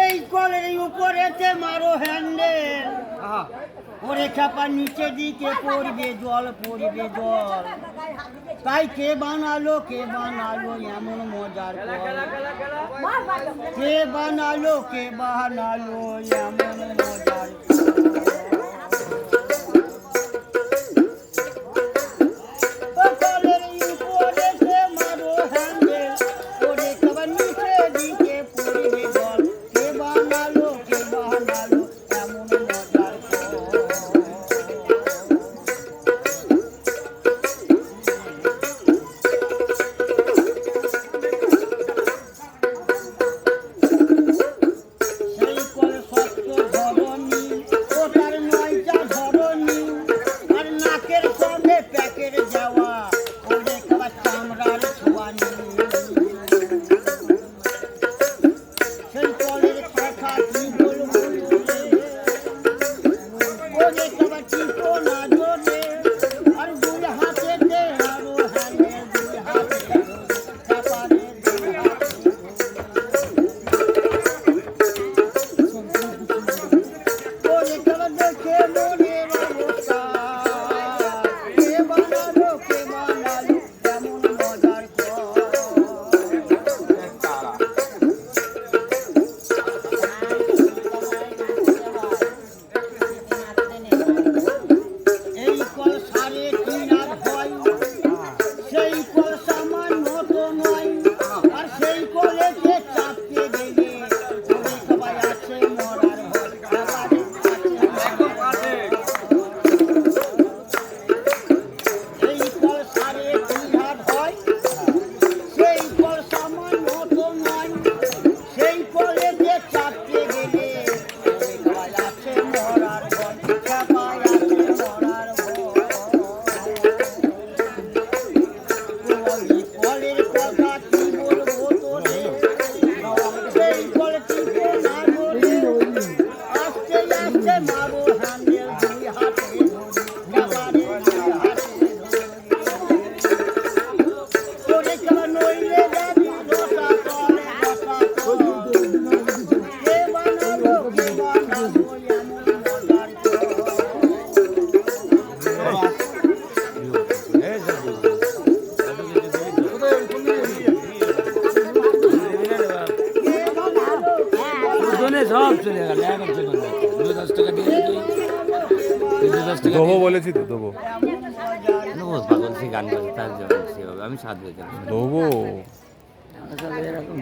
এই কলের উপরেতে মারো হ্যান্ডেল, ওরে চাপা নিচে দিকে পড়বে জল, পড়বে জল। তাই কে বানালো এমন মজার কল? কে বানালো এমন মজার সব চলে গেল। দেবো বলেছি তো, দেবো পাগল সে গান করে তার জন্য সেভাবে আমি সাথ দিতে দেবো। এরকম